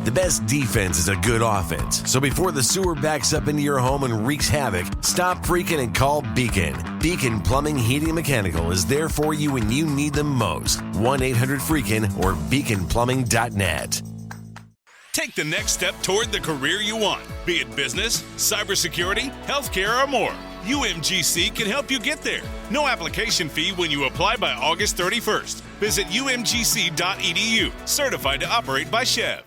The best defense is a good offense. So before the sewer backs up into your home and wreaks havoc, stop freaking and call Beacon. Beacon Plumbing, Heating, and Mechanical is there for you when you need them most. 1-800-FREAKIN or beaconplumbing.net. Take the next step toward the career you want, be it business, cybersecurity, healthcare, or more. UMGC can help you get there. No application fee when you apply by August 31st. Visit umgc.edu, certified to operate by Chev.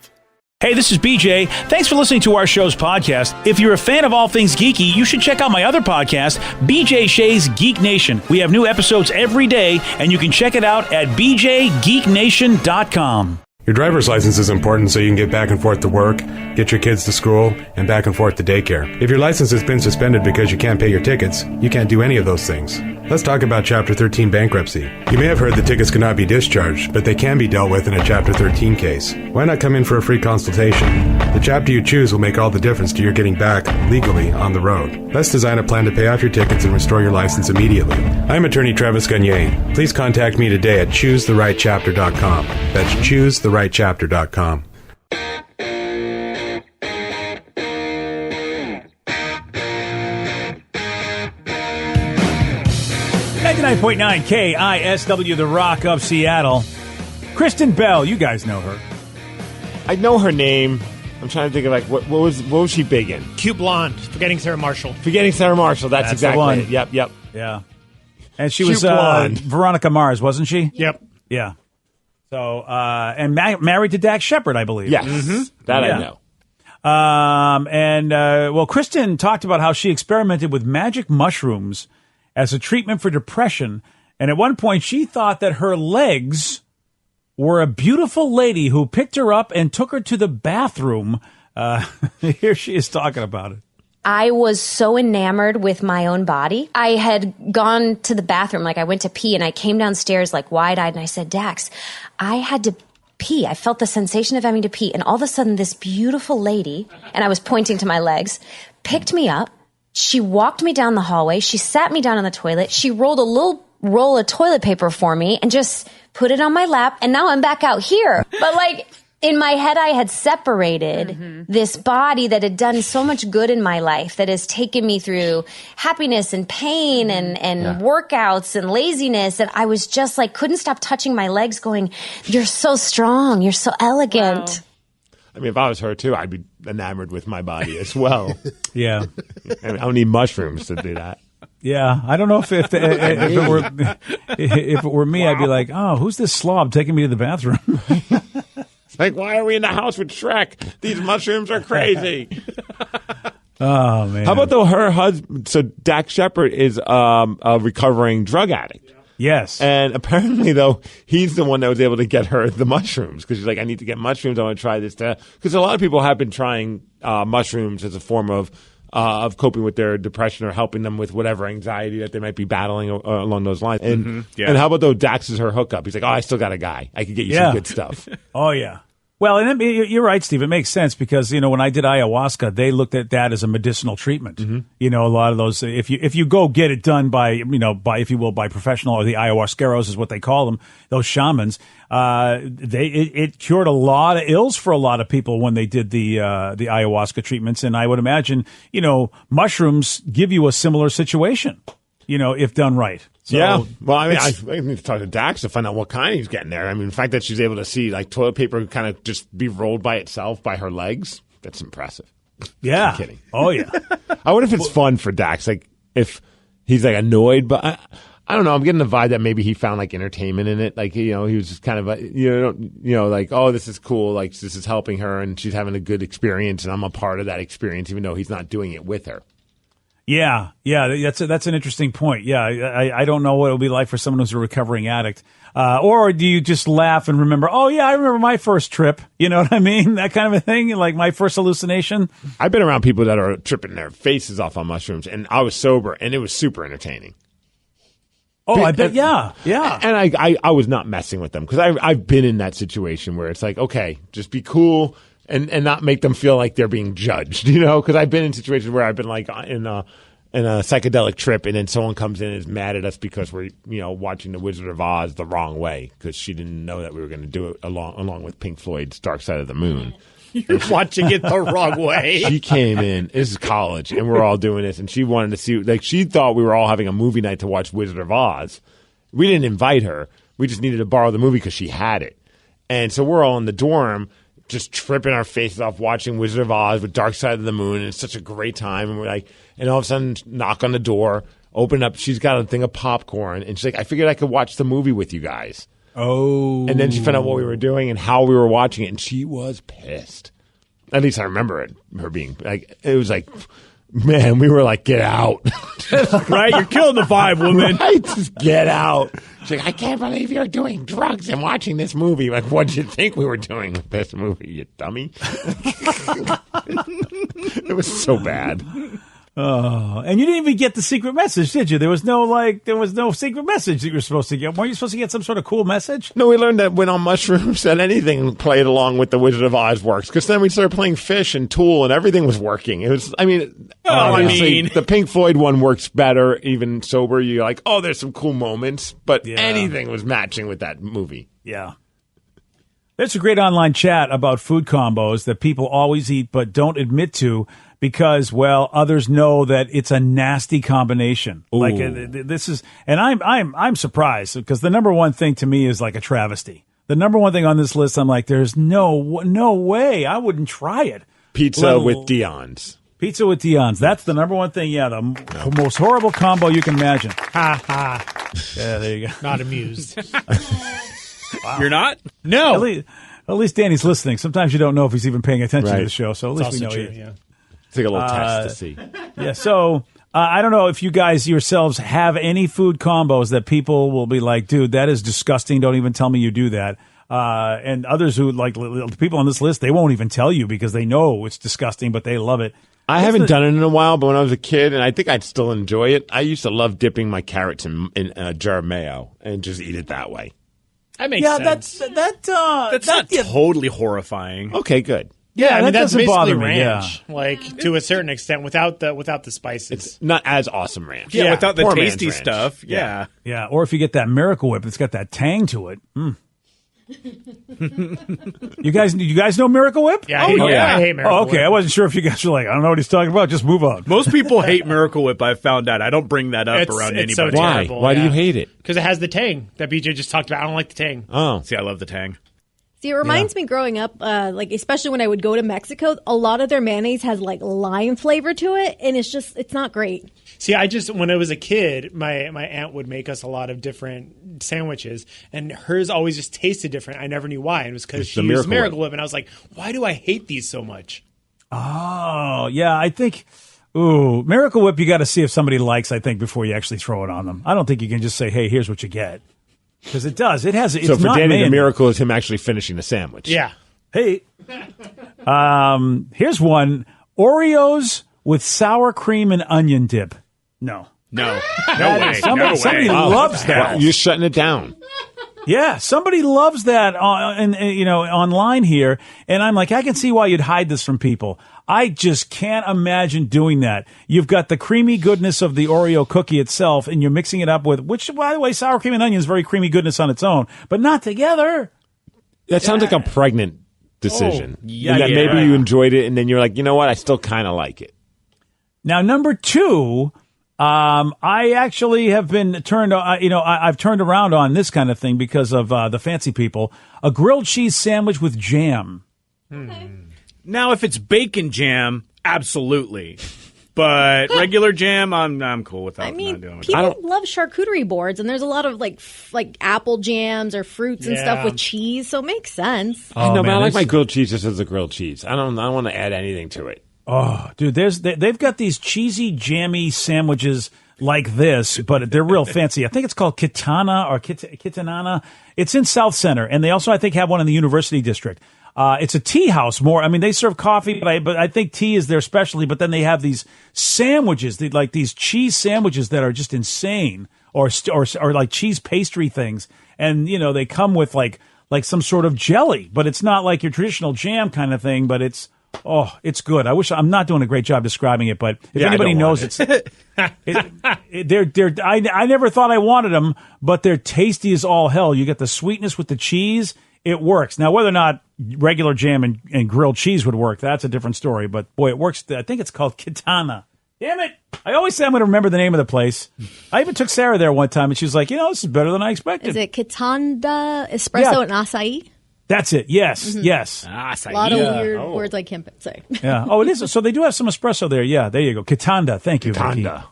Hey, this is BJ. Thanks for listening to our show's podcast. If you're a fan of all things geeky, you should check out my other podcast, BJ Shea's Geek Nation. We have new episodes every day, and you can check it out at bjgeeknation.com. Your driver's license is important so you can get back and forth to work, get your kids to school, and back and forth to daycare. If your license has been suspended because you can't pay your tickets, you can't do any of those things. Let's talk about Chapter 13 bankruptcy. You may have heard the tickets cannot be discharged, but they can be dealt with in a Chapter 13 case. Why not come in for a free consultation? The chapter you choose will make all the difference to your getting back legally on the road. Let's design a plan to pay off your tickets and restore your license immediately. I'm attorney Travis Gagne. Please contact me today at choosetherightchapter.com. That's choosetherightchapter.com. 99.9 KISW, The Rock of Seattle. Kristen Bell, you guys know her. I know her name. I'm trying to think of what was she big in? Cute blonde, Forgetting Sarah Marshall. Forgetting Sarah Marshall. That's exactly the one. it. Yep. Yeah. And she Cute was blonde. Veronica Mars, wasn't she? Yep. Yeah. So, and married to Dax Shepard, I believe. Yes. That Yeah. I know. Well, Kristen talked about how she experimented with magic mushrooms as a treatment for depression. And at one point, she thought that her legs were a beautiful lady who picked her up and took her to the bathroom. Here she is talking about it. I was so enamored with my own body. I had gone to the bathroom, I went to pee, and I came downstairs wide-eyed, and I said, Dax, I had to pee. I felt the sensation of having to pee. And all of a sudden, this beautiful lady, and I was pointing to my legs, picked me up. She walked me down the hallway. She sat me down on the toilet. She rolled a little roll of toilet paper for me and just put it on my lap. And now I'm back out here. But in my head, I had separated this body that had done so much good in my life, that has taken me through happiness and pain and workouts and laziness. And I was just couldn't stop touching my legs going, you're so strong. You're so elegant. Wow. I mean, if I was her too, I'd be enamored with my body as well. Yeah. I don't need mushrooms to do that. Yeah, I don't know if it were me, I'd be like, oh, who's this slob taking me to the bathroom? Why are we in the house with Shrek? These mushrooms are crazy. Oh, man. How about her husband? So Dax Shepard is a recovering drug addict. Yes. And apparently, though, he's the one that was able to get her the mushrooms, because she's like, I need to get mushrooms. I want to try this. Because a lot of people have been trying mushrooms as a form of coping with their depression or helping them with whatever anxiety that they might be battling along those lines. And and how about though Dax is her hookup? He's like, oh, I still got a guy. I could get you some good stuff. Oh, yeah. Well, and you're right, Steve. It makes sense because, when I did ayahuasca, they looked at that as a medicinal treatment. A lot of those, if you go get it done by professional, or the ayahuasqueros is what they call them, those shamans, it cured a lot of ills for a lot of people when they did the ayahuasca treatments. And I would imagine, mushrooms give you a similar situation, if done right. So, yeah. Well, I need to talk to Dax to find out what kind he's getting there. I mean, the fact that she's able to see toilet paper kind of just be rolled by itself by her legs, that's impressive. Yeah. I'm kidding. Oh, yeah. I wonder if it's fun for Dax, if he's annoyed, but I don't know. I'm getting the vibe that maybe he found entertainment in it. He was just kind of oh, this is cool. This is helping her and she's having a good experience and I'm a part of that experience, even though he's not doing it with her. Yeah, that's an interesting point. Yeah, I don't know what it would be like for someone who's a recovering addict. Or do you just laugh and remember, oh, yeah, I remember my first trip. You know what I mean? That kind of a thing, like my first hallucination. I've been around people that are tripping their faces off on mushrooms, and I was sober, and it was super entertaining. Oh, I bet, yeah. And I was not messing with them, because I've been in that situation where it's okay, just be cool. And not make them feel like they're being judged, because I've been in situations where I've been in a psychedelic trip and then someone comes in and is mad at us because we're, watching The Wizard of Oz the wrong way because she didn't know that we were going to do it along with Pink Floyd's Dark Side of the Moon. You're watching it the wrong way. She came in. This is college, and we're all doing this, and she wanted to see. Like, she thought we were all having a movie night to watch Wizard of Oz. We didn't invite her. We just needed to borrow the movie because she had it. And so we're all in the dorm, just tripping our faces off watching Wizard of Oz with Dark Side of the Moon, and it's such a great time. And we're like, and all of a sudden, knock on the door, open up. She's got a thing of popcorn, and she's like, I figured I could watch the movie with you guys. Oh. And then she found out what we were doing and how we were watching it, and she was pissed. At least I remember it, her being like, it was like, man, we were like, get out. Right? You're killing the vibe, woman. Right? Just get out. She's like, I can't believe you're doing drugs and watching this movie. Like, what did you think we were doing with this movie, you dummy? It was so bad. Oh, and you didn't even get the secret message, did you? There was no secret message that you were supposed to get. Weren't you supposed to get some sort of cool message? No, we learned that when on mushrooms that anything played along with the Wizard of Oz works. Because then we started playing Fish and Tool and everything was working. It was, obviously, the Pink Floyd one works better, even sober. You're like, oh, there's some cool moments. But anything was matching with that movie. Yeah. There's a great online chat about food combos that people always eat but don't admit to because, well, others know that it's a nasty combination. Ooh. Like this is, and I'm surprised because the number one thing to me is like a travesty. The number one thing on this list, I'm like, there's no way I wouldn't try it. Pizza with Dion's. Pizza with Dion's. That's the number one thing. Yeah, the most horrible combo you can imagine. Ha ha. Yeah, there you go. Not amused. Wow. You're not? No. At least Danny's listening. Sometimes you don't know if he's even paying attention to Right. the show, so at It's least we know also he true, is. yeah. Take a little test to see. Yeah, so I don't know if you guys yourselves have any food combos that people will be like, dude, that is disgusting. Don't even tell me you do that. And others who, like the people on this list, they won't even tell you because they know it's disgusting, but they love it. I haven't done it in a while, but when I was a kid, and I think I'd still enjoy it, I used to love dipping my carrots in a jar of mayo and just eat it that way. That makes sense. That's not totally horrifying. Okay, good. Yeah, I mean, that's doesn't basically bother me, ranch, like to a certain extent, without the spices. It's not as awesome ranch. Yeah, without the Poor man's tasty ranch. stuff. Yeah. Yeah, or if you get that Miracle Whip, it's got that tang to it. You guys know Miracle Whip? Yeah, I hate Miracle Oh, okay. Whip. I wasn't sure if you guys were like, I don't know what he's talking about. Just move on. Most people hate Miracle Whip, I've found out. I don't bring that up around it's so anybody. Why? terrible, Why do you hate it? Because it has the tang that BJ just talked about. I don't like the tang. Oh. See, I love the tang. See, it reminds me growing up, like especially when I would go to Mexico, a lot of their mayonnaise has like lime flavor to it, and it's not great. See, when I was a kid, my aunt would make us a lot of different sandwiches, and hers always just tasted different. I never knew why. And it was because It's she the used Miracle Miracle Whip, and I was like, why do I hate these so much? Oh, yeah. I think, Miracle Whip, you got to see if somebody likes, I think, before you actually throw it on them. I don't think you can just say, hey, here's what you get. Because it does. It has. It's So for not Danny, the mayonnaise. miracle is him actually finishing the sandwich. Yeah. Hey, here's one: Oreos with sour cream and onion dip. No, No. No way. somebody No way. loves that. You're shutting it down. Yeah, somebody loves that online here, and I'm like, I can see why you'd hide this from people. I just can't imagine doing that. You've got the creamy goodness of the Oreo cookie itself, and you're mixing it up with, which, by the way, sour cream and onion is very creamy goodness on its own, but not together. That sounds like a pregnant decision. yeah, And that yeah, maybe right. you enjoyed it, and then you're like, you know what? I still kind of like it. Now, number two, I actually have been turned, I've turned around on this kind of thing because of the fancy people. A grilled cheese sandwich with jam. Now, if it's bacon jam, absolutely. But regular jam, I'm cool with that. I mean, not doing it. people love charcuterie boards, and there's a lot of like apple jams or fruits and stuff Yeah. with cheese, so it makes sense. I know, man, but I like it's- my grilled cheese just as a grilled cheese. I don't want to add anything to it. Oh, dude, they've got these cheesy, jammy sandwiches like this, but they're real fancy. I think it's called Kitana or Kitanana. It's in South Center, and they also, I think, have one in the University District. It's a tea house more. I mean, they serve coffee, but I think tea is their specialty. But then they have these sandwiches, like these cheese sandwiches that are just insane, or like cheese pastry things. And they come with like some sort of jelly, but it's not like your traditional jam kind of thing. But it's good. I'm not doing a great job describing it, but if Yeah, I anybody don't knows, want I never thought I wanted them, but they're tasty as all hell. You get the sweetness with the cheese. it works. Now, whether or not regular jam and grilled cheese would work, that's a different story. But boy, it works. I think it's called Kitana. Damn it! I always say I'm going to remember the name of the place. I even took Sarah there one time, and she was like, this is better than I expected. Is it Kitanda espresso and acai? That's it. Yes, yes. A lot of weird words I can't say. Yeah. Oh, it is. So they do have some espresso there. Yeah, there you go. Kitanda. Thank you, Vicky. Kitanda.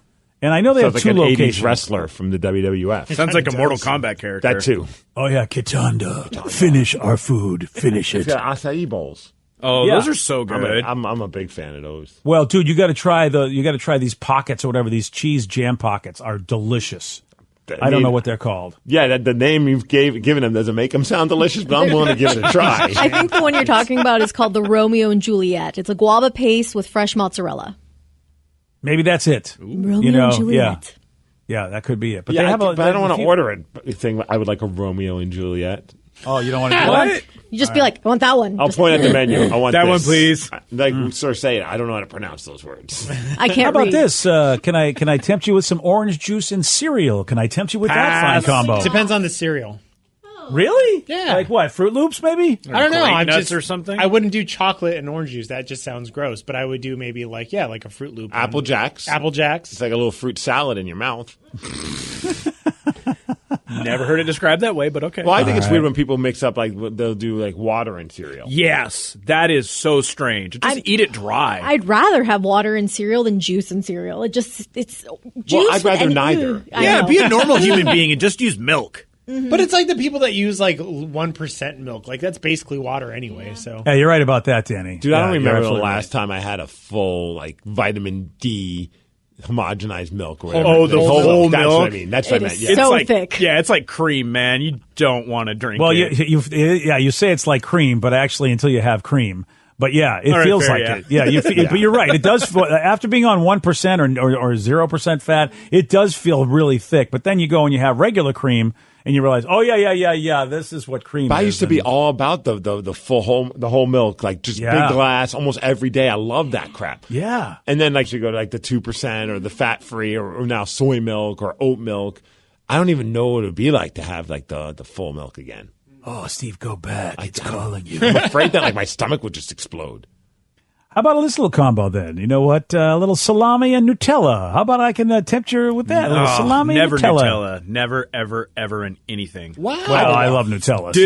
And I know they Sounds have like two an 80s locations. wrestler from the WWF. Sounds like a Mortal Kombat character. That too. Oh yeah, Kitanda. Finish our food. Finish it. It's got acai bowls. Oh, Yeah. those are so good. I'm a big fan of those. Well, dude, you got to try these pockets or whatever. These cheese jam pockets are delicious. I don't know what they're called. Yeah, the name you've given them doesn't make them sound delicious, but I'm willing to give it a try. I think the one you're talking about is called the Romeo and Juliet. It's a guava paste with fresh mozzarella. Maybe that's it. Romeo and Juliet. Yeah, that could be it. But Yeah, they have but I don't want to order a thing. I would like a Romeo and Juliet. Oh, you don't want to do that? You just be like, I want that one. I'll point at the menu. I want That this. one, please. Like Sir say it. I don't know how to pronounce those words. I can't How about read. this? Can I tempt you with some orange juice and cereal? Can I tempt you with that fine combo? Depends on the cereal. Really? Yeah. Like what? Fruit Loops, maybe? I don't know. Grape I'm nuts just or something? I wouldn't do chocolate and orange juice. That just sounds gross. But I would do maybe like a Fruit Loop. Apple Jacks. Apple Jacks. It's like a little fruit salad in your mouth. Never heard it described that way, but okay. Well, I think it's weird when people mix up they'll do like water and cereal. Yes, that is so strange. Just eat it dry. I'd rather have water in cereal than juice in cereal. It's juice. Well, I'd rather and- neither. I yeah, know. be a normal human being and just use milk. But it's like the people that use like 1% milk. Like that's basically water anyway. So Yeah, you're right about that, Danny. Dude, I don't Yeah, you're remember the absolutely last time I had a full like vitamin D homogenized milk or whatever. Oh, the whole That's milk? what I mean. That's what It I meant. is Yeah. It's so like, thick. Yeah, it's like cream, man. You don't want to drink Well, it. you say it's like cream, but actually until you have cream. But yeah, it All right, feels fair, like yeah. it. Yeah, but you're right. It does after being on 1% or 0% fat, it does feel really thick. But then you go and you have regular cream, and you realize, oh yeah, this is what cream. But I is. used to be And- all about the whole milk, like just Yeah. big glass almost every day. I love that crap. Yeah. And then like you go to like the 2% or the fat free or now soy milk or oat milk. I don't even know what it would be like to have like the full milk again. Oh, Steve, go back. It's calling you. I'm afraid that like my stomach would just explode. How about this little combo then? You know what? A little salami and Nutella. How about I can tempt you with that? A little salami never and Nutella. Never, ever, ever in anything. wow. Well, I love Nutella. So.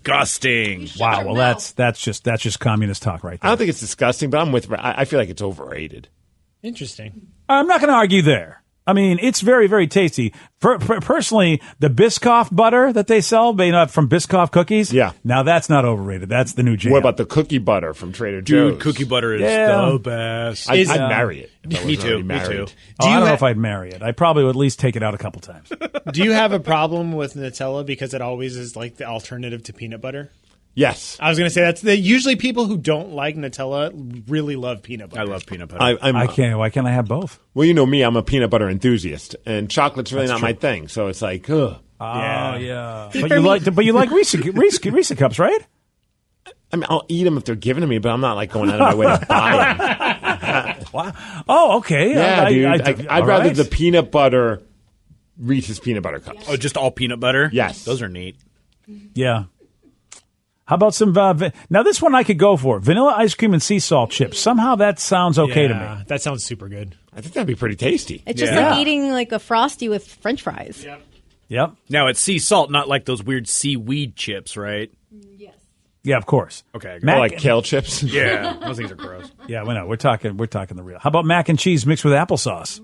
Disgusting. Wow. Well, that's just communist talk right I there. don't think it's disgusting, but I feel like it's overrated. Interesting. I'm not going to argue there. I mean, it's very, very tasty. Personally, the Biscoff butter that they sell, from Biscoff cookies, Yeah. now that's not overrated. That's the new jam. What about the cookie butter from Trader Dude, Joe's? cookie butter is Yeah. the best. I'd marry it. if I Me wasn't too. already Me married. too. Oh, I don't know if I'd marry it. I probably would at least take it out a couple times. Do you have a problem with Nutella because it always is like the alternative to peanut butter? Yes. I was going to say usually people who don't like Nutella really love peanut butter. I love peanut butter. I can't. Why can't I have both? Well, you know me, I'm a peanut butter enthusiast, and chocolate's really not my thing. So it's like, ugh. Yeah. See, But for you me- like Reese cups, right? I mean, I'll eat them if they're given to me, but I'm not like going out of my way to buy them. Wow. Oh, okay. Yeah, dude. I'd all rather right. the peanut butter Reese's peanut butter cups. Oh, just all peanut butter? Yes. Those are neat. Yeah. How about some? Now, this one I could go for: vanilla ice cream and sea salt chips. Somehow that sounds okay to me. That sounds super good. I think that'd be pretty tasty. It's just Yeah. like eating like a Frosty with French fries. Yep. Now, it's sea salt, not like those weird seaweed chips, right? Yeah, of course. Okay. Mac- Or like kale chips. Yeah, those things are gross. Yeah, we know. We're talking the real. How about mac and cheese mixed with applesauce?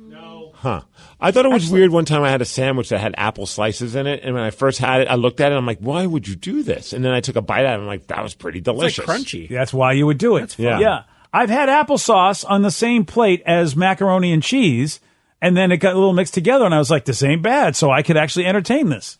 Huh. I thought it was weird one time I had a sandwich that had apple slices in it, and when I first had it, I looked at it, I'm like, why would you do this? And then I took a bite out of it, I'm like, that was pretty It's like delicious. crunchy. That's why you would do it. fun. Yeah. I've had applesauce on the same plate as macaroni and cheese, and then it got a little mixed together, and I was like, this ain't bad, so I could actually entertain this.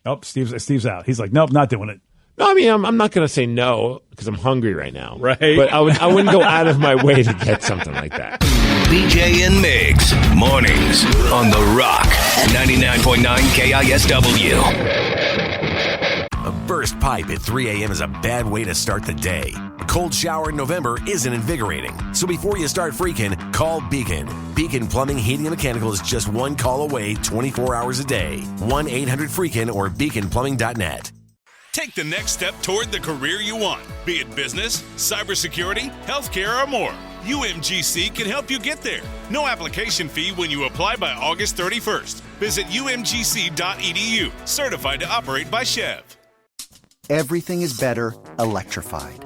Oh, Steve's out. He's like, nope, not doing it. No, I mean, I'm not going to say no because I'm hungry right now. Right. But I wouldn't go out of my way to get something like that. BJ and Migs, mornings on The Rock, 99.9 KISW. A burst pipe at 3 a.m. is a bad way to start the day. A cold shower in November isn't invigorating. So before you start freaking, call Beacon. Beacon Plumbing, Heating, and Mechanical is just one call away 24 hours a day. 1-800-FREAKIN or beaconplumbing.net. Take the next step toward the career you want, be it business, cybersecurity, healthcare, or more. UMGC can help you get there. No application fee when you apply by August 31st. Visit umgc.edu, certified to operate by Chev. Everything is better electrified.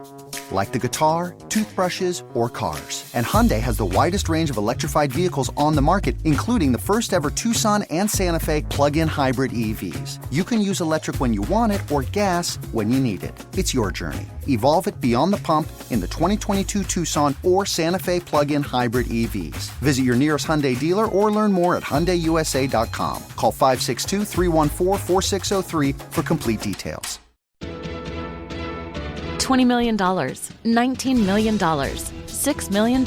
Like the guitar, toothbrushes, or cars. And Hyundai has the widest range of electrified vehicles on the market, including the first ever Tucson and Santa Fe plug-in hybrid EVs. You can use electric when you want it or gas when you need it. It's your journey. Evolve it beyond the pump in the 2022 Tucson or Santa Fe plug-in hybrid EVs. Visit your nearest Hyundai dealer or learn more at HyundaiUSA.com. Call 562-314-4603 for complete details. $20 million, $19 million, $6 million.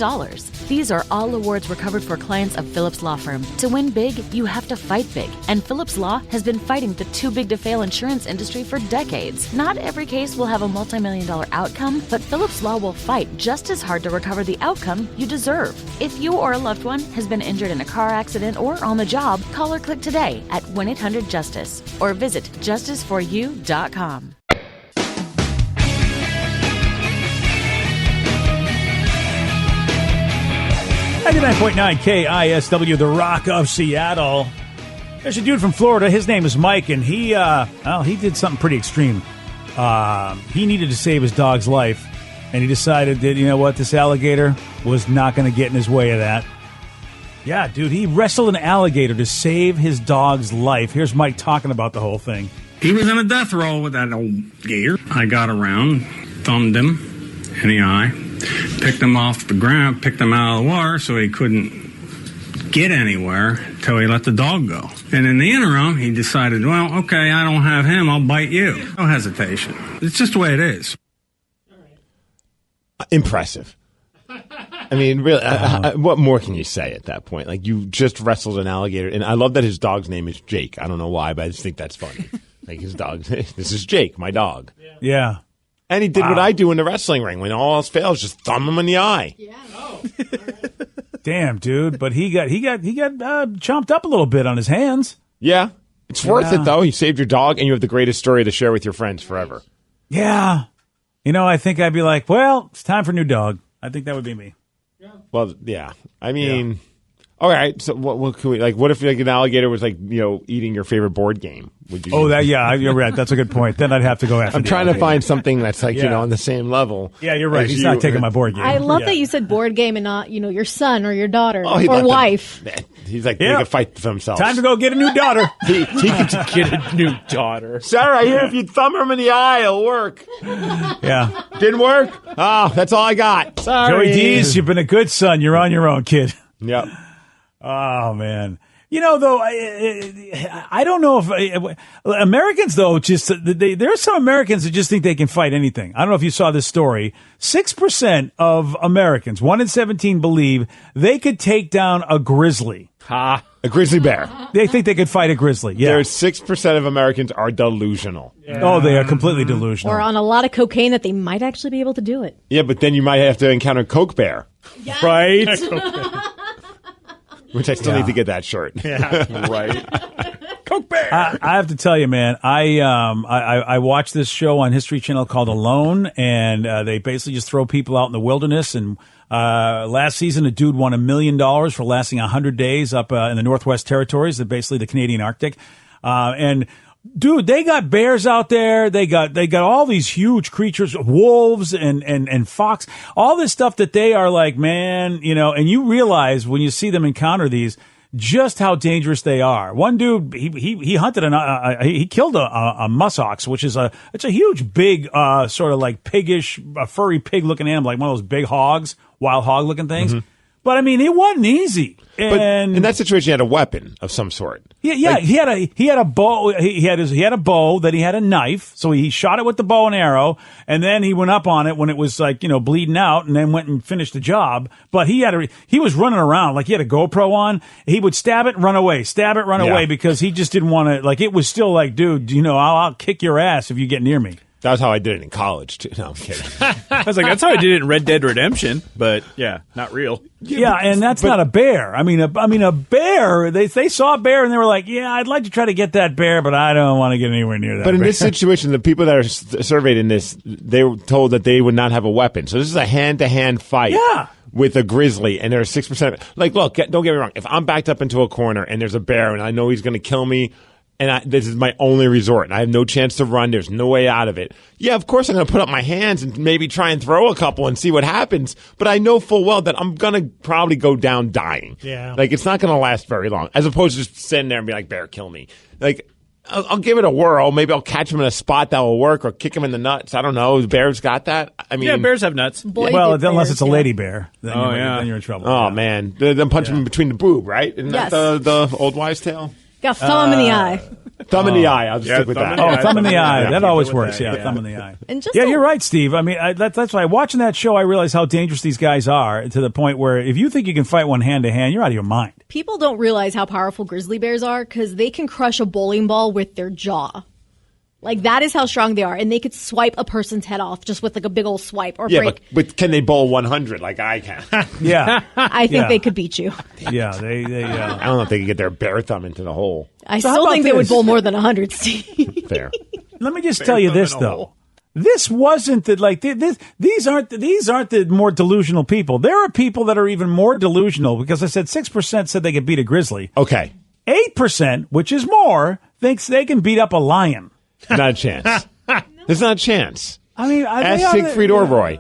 These are all awards recovered for clients of Phillips Law Firm. To win big, you have to fight big. And Phillips Law has been fighting the too big to fail insurance industry for decades. Not every case will have a multi-million-dollar outcome, but Phillips Law will fight just as hard to recover the outcome you deserve. If you or a loved one has been injured in a car accident or on the job, call or click today at 1-800-JUSTICE or visit justiceforyou.com. 99.9 KISW, the Rock of Seattle. There's a dude from Florida. His name is Mike, and he did something pretty extreme. He needed to save his dog's life, and he decided that, you know what, this alligator was not going to get in his way of that. Yeah, dude, he wrestled an alligator to save his dog's life. Here's Mike talking about the whole thing. He was in a death roll with that old gator. I got around, thumbed him in the eye, picked him off the ground, picked him out of the water so he couldn't get anywhere till he let the dog go. And in the interim, he decided, well, okay, I don't have him, I'll bite you. No hesitation. It's just the way it is. Impressive. I mean, really, what more can you say at that point? Like, you just wrestled an alligator, and I love that his dog's name is Jake. I don't know why, but I just think that's funny. Like, his dog, this is Jake, my dog. Yeah. And he did what I do in the wrestling ring. When all else fails, just thumb him in the eye. Yeah. Damn, dude. But he got chomped up a little bit on his hands. Yeah. It's worth it, though. You saved your dog, and you have the greatest story to share with your friends forever. Yeah. You know, I think I'd be like, well, it's time for a new dog. I think that would be me. Well, yeah. I mean, all right. So what can we, like, what if like an alligator was like, you know, eating your favorite board game? Would you? Oh, you're right. That's a good point. Then I'd have to go after I'm trying to find something that's like, you know, on the same level. Yeah, you're right. He's not taking my board game. I love that you said board game and not, you know, your son or your daughter or wife. He's like, they can fight for themselves. Time to go get a new daughter. he can get a new daughter. Sarah, I hear if you thumb him in the eye, it'll work. Yeah. Didn't work? Oh, that's all I got. Sorry. Joey Dees, you've been a good son. You're on your own, kid. Yep. Oh, man. You know, though, I don't know if Americans, though, just there are some Americans that just think they can fight anything. I don't know if you saw this story. 6% of Americans, 1 in 17, believe they could take down a grizzly. A grizzly bear. They think they could fight a grizzly. Yeah. There's 6% of Americans are delusional. Yeah. Oh, they are completely delusional. Or on a lot of cocaine that they might actually be able to do it. Yeah, but then you might have to encounter Coke Bear. Yeah. Right? Which I still need to get that shirt. Yeah. Right. Coke Bear. I have to tell you, man, I watched this show on History Channel called Alone, and they basically just throw people out in the wilderness. And last season, a dude won $1 million for lasting 100 days up in the Northwest Territories, basically the Canadian Arctic. And dude, they got bears out there. They got all these huge creatures, wolves and fox, all this stuff that they are like, man, you know, and you realize when you see them encounter these, just how dangerous they are. One dude, he hunted he killed a muskox, which is it's a huge, big, sort of like piggish, furry pig looking animal, like one of those big hogs, wild hog looking things. Mm-hmm. But I mean, it wasn't easy. But in that situation, he had a weapon of some sort. Yeah, like, he had a bow. He had a bow. Then he had a knife. So he shot it with the bow and arrow, and then he went up on it when it was like, you know, bleeding out, and then went and finished the job. But he was running around like he had a GoPro on. He would stab it, run away, away, because he just didn't want to. Like, it was still like, dude, you know, I'll kick your ass if you get near me. That was how I did it in college, too. No, I'm kidding. I was like, that's how I did it in Red Dead Redemption, but yeah, not real. Yeah, and that's not a bear. I mean, a bear. They saw a bear and they were like, "Yeah, I'd like to try to get that bear, but I don't want to get anywhere near that." But in bear. this situation, the people that are surveyed in this, they were told that they would not have a weapon. So this is a hand-to-hand fight. Yeah. With a grizzly, and there's 6%. Like, look, don't get me wrong. If I'm backed up into a corner and there's a bear and I know he's going to kill me, and this is my only resort, and I have no chance to run, there's no way out of it. Yeah, of course I'm going to put up my hands and maybe try and throw a couple and see what happens. But I know full well that I'm going to probably go down dying. Yeah. Like, it's not going to last very long, as opposed to just sitting there and be like, bear, kill me. Like, I'll give it a whirl. Maybe I'll catch him in a spot that will work, or kick him in the nuts. I don't know. Bears got that. I mean, Yeah, bears have nuts. Unless it's a lady bear, then you're in trouble. Oh man, then punch him in between the boob, right? Isn't Yes. that the old wives' tale? Got thumb in the eye. Thumb in the eye. I'll just stick with that. Thumb in the eye. Yeah. That always Keep it with works. that, Yeah, thumb in the eye. And just You're right, Steve. I mean, that's why watching that show, I realized how dangerous these guys are, to the point where if you think you can fight one hand to hand, you're out of your mind. people don't realize how powerful grizzly bears are because they can crush a bowling ball with their jaw. Like, that is how strong they are. And they could swipe a person's head off just with, like, a big old swipe or break. But can they bowl 100 like I can? Yeah. I think they could beat you. Yeah, they I don't know if they could get their bear thumb into the hole. I still think they would bowl more than 100, Steve. Fair. Let me just tell you this, though. This wasn't the, like, these aren't the more delusional people. There are people that are even more delusional, because I said 6% said they could beat a grizzly. Okay. 8%, which is more, thinks they can beat up a lion. Not a chance. There's not a chance. I mean, ask Siegfried or Roy.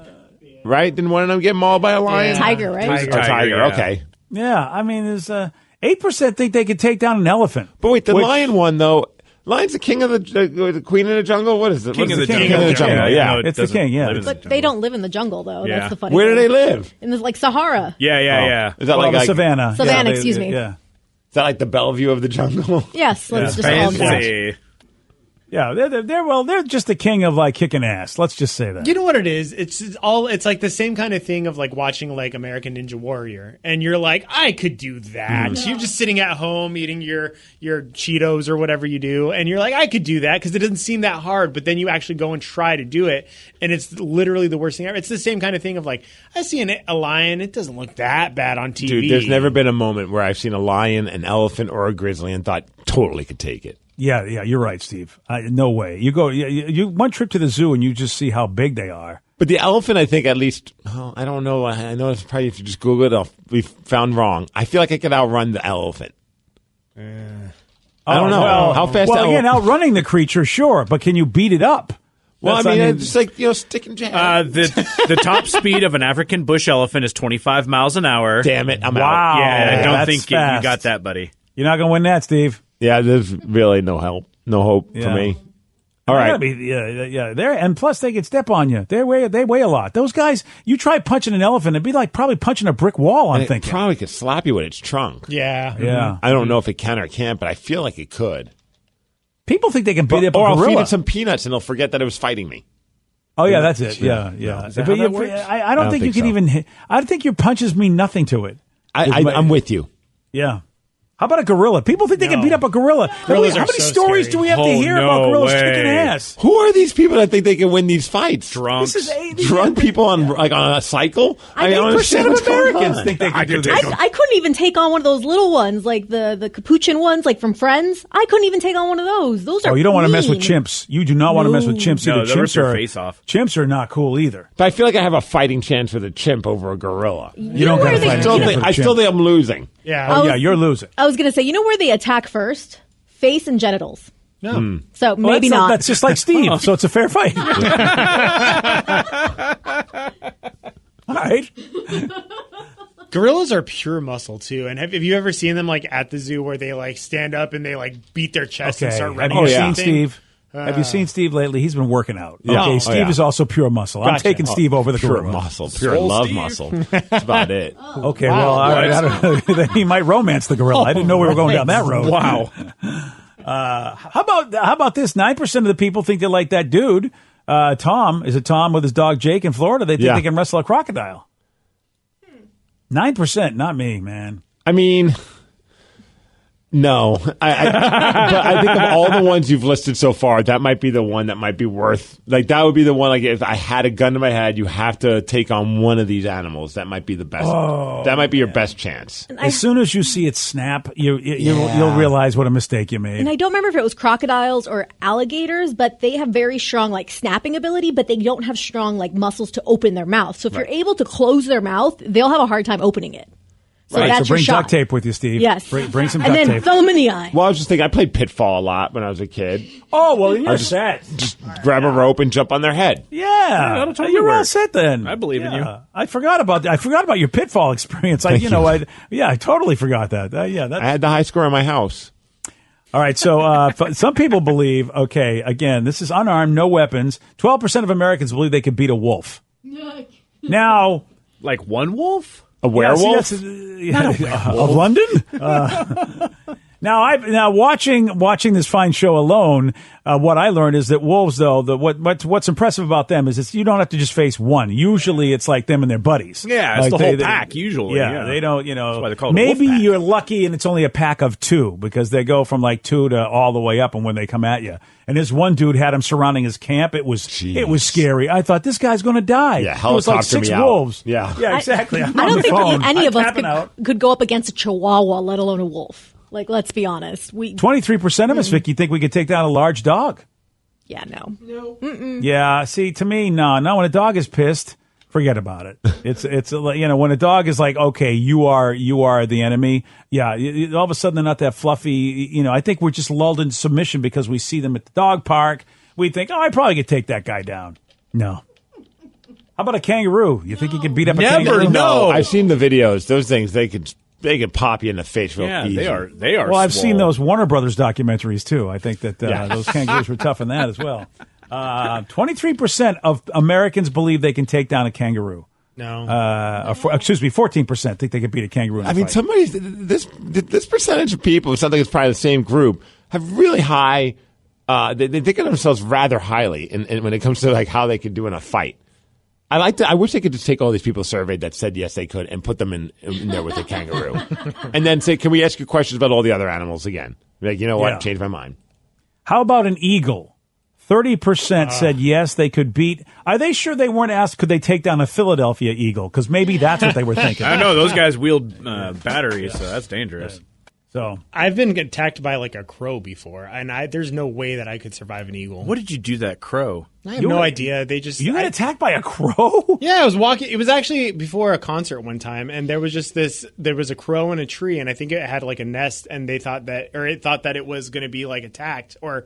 Right? Didn't one of them get mauled by a lion? Tiger, right? Tiger, yeah. okay. Yeah, I mean, there's 8% think they could take down an elephant. But wait, the lion one, though, lion's the king of the queen of the jungle? What is it? King of the King of the jungle, yeah. No, it's the king, yeah. But they don't live in the jungle, though. Yeah. That's the funny Where thing. do they live? In the, like, Sahara. Yeah. Is that Well, like the savannah. Savannah, Yeah, excuse me. Yeah. Is that like the Bellevue of the jungle? Yes, let's just call it that. Fancy. Yeah, they're just the king of, like, kicking ass. Let's just say that. You know what it is? It's like the same kind of thing of like watching like American Ninja Warrior, and you're like, I could do that. You're just sitting at home eating your Cheetos or whatever you do, and you're like, I could do that because it doesn't seem that hard. But then you actually go and try to do it, and it's literally the worst thing ever. It's the same kind of thing of like, I see a lion, it doesn't look that bad on TV. Dude, there's never been a moment where I've seen a lion, an elephant, or a grizzly and thought, totally could take it. Yeah, you're right, Steve. No way. You go, you one trip to the zoo and you just see how big they are. But the elephant, I think, at least, I don't know. I know it's probably, if you just Google it, it'll be found wrong. I feel like I could outrun the elephant. I don't know. Well, How fast? Well, again, outrunning the creature, sure, but can you beat it up? Well, That's, I mean, it's like, stick and jab. The top speed of an African bush elephant is 25 miles an hour. Damn it, I'm Wow. out. Yeah, I don't That's think you fast. got that, buddy. You're not going to win that, Steve. Yeah, there's really no hope for me. All right. Yeah. There, and plus they can step on you. They weigh a lot. Those guys, you try punching an elephant, it'd be like probably punching a brick wall. I'm And thinking. it probably could slap you with its trunk. Yeah. Yeah. I don't know if it can or can't, but I feel like it could. People think they can beat up Or a I'll feed gorilla. it some peanuts and it'll forget that it was fighting me. Oh yeah, that's it. Yeah. Is that But how that works? I don't think you can so. even hit. I think your punches mean nothing to it. I'm with you. Yeah. How about a gorilla? People think they can beat up a gorilla. Gorillas How are many so stories scary. do we have to Oh, hear no about gorillas way. kicking ass? Who are these people that think they can win these fights? Drunks. This is Drunk people on a cycle? I don't 8% understand of what's going Americans on. think they can do this. I couldn't even take on one of those little ones, like the capuchin ones, like from Friends. I couldn't even take on one of those. Those are Oh, you don't want to mess with mean. chimps. You do not want to mess with chimps. No, either. they'll rip Chimps your are face off. Chimps are not cool either. But I feel like I have a fighting chance with a chimp over a gorilla. You don't where got to they- fight I still against think, a I still chimp. think I'm losing. Yeah. Oh, yeah, you're losing. I was going to say, you know where they attack first? Face and genitals. No. So Well, maybe that's not. That's just like Steve, so it's a fair fight. All right. Gorillas are pure muscle too, and have you ever seen them like at the zoo where they like stand up and they like beat their chest and Okay. start Have running? you or seen something? Steve? Have you seen Steve lately? He's been working out. Yeah. Okay, Oh, Steve yeah. is also pure muscle. I'm Gotcha. taking Steve over the Pure gorilla. muscle. Pure love muscle. That's about it. Okay, well, all right, I don't know. Then he might romance the gorilla. I didn't know we were going down that road. Wow. How about this? 9% of the people think they like that dude, Tom. Is it Tom with his dog Jake in Florida? They think Yeah. they can wrestle a crocodile. 9%, not me, man. I mean, No, but I think of all the ones you've listed so far, that might be the one that might be worth. Like that would be the one. Like if I had a gun to my head, you have to take on one of these animals. That might be the best. That might be your best chance. As soon as you see it snap, you'll realize what a mistake you made. And I don't remember if it was crocodiles or alligators, but they have very strong like snapping ability, but they don't have strong like muscles to open their mouth. So if you're able to close their mouth, they'll have a hard time opening it. So right, that's so bring your shot. duct tape with you, Steve. Yes. Bring some and duct then tape. throw them in the eye. Well, I was just thinking, I played Pitfall a lot when I was a kid. Oh, well, you're set. Just grab a rope and jump on their head. Yeah, that'll totally you're all work. set then. I believe in you. I forgot about your Pitfall experience. I totally forgot that. I had the high score in my house. All right, so some people believe, okay, again, this is unarmed, no weapons. 12% of Americans believe they could beat a wolf. Now, like one wolf? A werewolf? Not a werewolf. Of London? Now watching this fine show alone, what I learned is that wolves, though, what's impressive about them is you don't have to just face one. Usually, it's like them and their buddies. Yeah, it's like the whole pack. Usually, they don't. That's why they're called maybe a wolf pack. you're lucky and it's only a pack of two because they go from like two to all the way up, and when they come at you. And this one dude had him surrounding his camp. It was scary. I thought this guy's going to die. Yeah, it was like helicopter 6 me out. wolves. Yeah, exactly. I don't think any of us could go up against a chihuahua, let alone a wolf. Like, let's be honest. 23% of us, Vicky, think we could take down a large dog. Yeah, no. Yeah, see, to me, no. When a dog is pissed, forget about it. It's when a dog is like, okay, you are the enemy. Yeah, all of a sudden they're not that fluffy. I think we're just lulled into submission because we see them at the dog park. We think, I probably could take that guy down. No. How about a kangaroo? You think you can beat up a kangaroo? No. I've seen the videos. Those things, they could pop you in the face real easy. They are. Well, I've seen those Warner Brothers documentaries too. I think that those kangaroos were tough in that as well. 23% of Americans believe they can take down a kangaroo. No. 14% think they could beat a kangaroo in a fight. This percentage of people, it sounds like it's probably the same group, have really high, they think of themselves rather highly when it comes to like how they could do in a fight. I wish they could just take all these people surveyed that said yes they could and put them in there with a kangaroo. And then say, can we ask you questions about all the other animals again? Like, you know what? Yeah. Change my mind. How about an eagle? 30% said yes, they could beat. Are they sure they weren't asked, could they take down a Philadelphia eagle? Because maybe that's what they were thinking. I know, those guys wield batteries, so that's dangerous. So I've bbeen attacked by like a crow before, and there's no way that I could survive an eagle. What did you do to that crow? I have no idea. They just you got attacked by a crow? Yeah, I was walking. It was actually before a concert one time, and there was just there was a crow in a tree, and I think it had like a nest, and it thought that it was going to be like attacked, or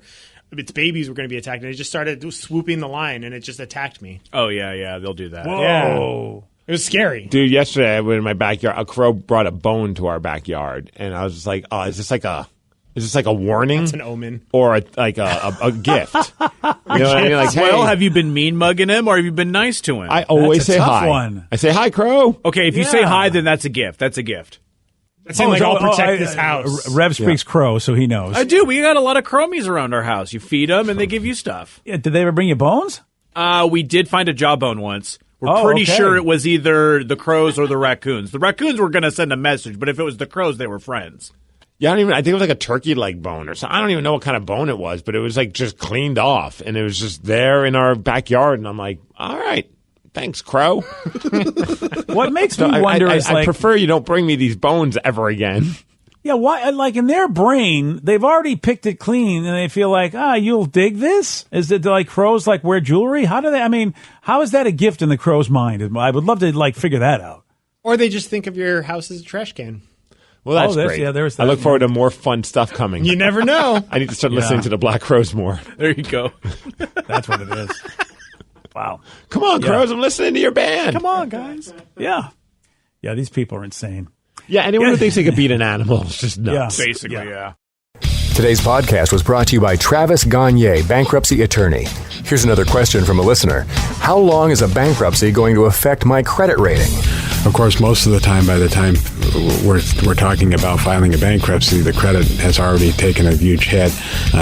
its babies were going to be attacked, and it just started swooping the line, and it just attacked me. Oh yeah, they'll do that. Whoa. Yeah. It was scary. Dude, yesterday I went in my backyard. A crow brought a bone to our backyard, and I was just like, "Oh, is this like a warning? That's an omen, or a gift?" You know what I mean? Like, well, hey, have you been mean mugging him, or have you been nice to him? I always That's a say tough hi. one. I say hi, crow. Okay, if you say hi, then that's a gift. That's a gift. It's like I'll protect this house. Rev speaks crow, so he knows. I do. We got a lot of chromies around our house. You feed them, and they give you stuff. Yeah, did they ever bring you bones? We did find a jawbone once. We're pretty okay. sure it was either the crows or the raccoons. The raccoons were going to send a message, but if it was the crows, they were friends. Yeah, I think it was like a turkey leg bone or something. I don't even know what kind of bone it was, but it was like just cleaned off, and it was just there in our backyard. And I'm like, all right, thanks, crow. What makes me wonder is I prefer you don't bring me these bones ever again. Yeah, why? Like in their brain, they've already picked it clean, and they feel like, you'll dig this. Is it like crows like wear jewelry? How do they? I mean, how is that a gift in the crow's mind? I would love to figure that out. Or they just think of your house as a trash can. Well, that's great. Yeah, there's that. I look forward to more fun stuff coming. You never know. I need to start listening to the Black Crows more. There you go. That's what it is. Wow. Come on, crows! I'm listening to your band. Come on, guys. Yeah. These people are insane. Yeah, anyone who thinks they could beat an animal is just nuts. Yeah. Basically, yeah. Today's podcast was brought to you by Travis Gagne, bankruptcy attorney. Here's another question from a listener. How long is a bankruptcy going to affect my credit rating? Of course, most of the time, by the time we're talking about filing a bankruptcy, the credit has already taken a huge hit.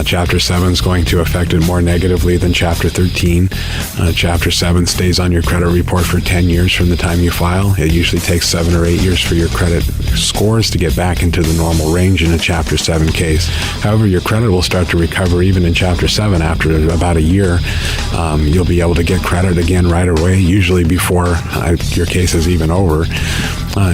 Chapter 7 is going to affect it more negatively than Chapter 13. Chapter 7 stays on your credit report for 10 years from the time you file. It usually takes 7 or 8 years for your credit scores to get back into the normal range in a Chapter 7 case. However, your credit will start to recover even in Chapter 7 after about a year. You'll be able to get credit again right away, usually before your case is even over.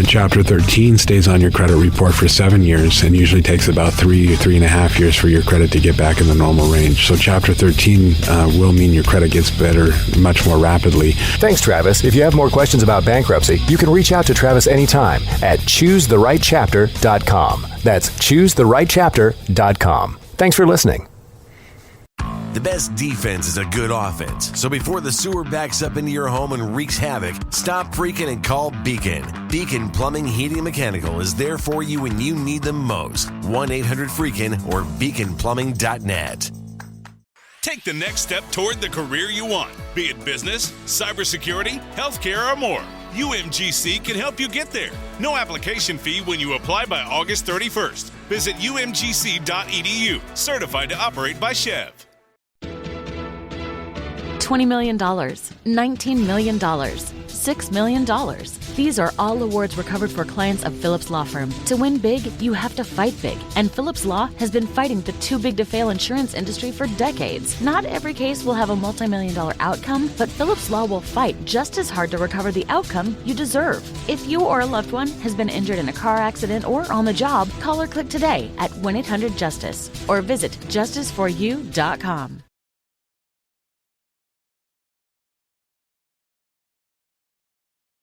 Chapter 13 stays on your credit report for 7 years and usually takes about 3 or 3.5 years for your credit to get back in the normal range. So Chapter 13 will mean your credit gets better much more rapidly. Thanks, Travis. If you have more questions about bankruptcy, you can reach out to Travis anytime at choosetherightchapter.com. That's choosetherightchapter.com. Thanks for listening. The best defense is a good offense. So before the sewer backs up into your home and wreaks havoc, stop freaking and call Beacon. Beacon Plumbing, Heating, and Mechanical is there for you when you need them most. 1-800-FREAKIN or beaconplumbing.net. Take the next step toward the career you want, be it business, cybersecurity, healthcare, or more. UMGC can help you get there. No application fee when you apply by August 31st. Visit umgc.edu, certified to operate by Chev. $20 million, $19 million, $6 million. These are all awards recovered for clients of Phillips Law Firm. To win big, you have to fight big. And Phillips Law has been fighting the too big to fail insurance industry for decades. Not every case will have a multi-million-dollar outcome, but Phillips Law will fight just as hard to recover the outcome you deserve. If you or a loved one has been injured in a car accident or on the job, call or click today at 1-800-JUSTICE or visit justiceforyou.com.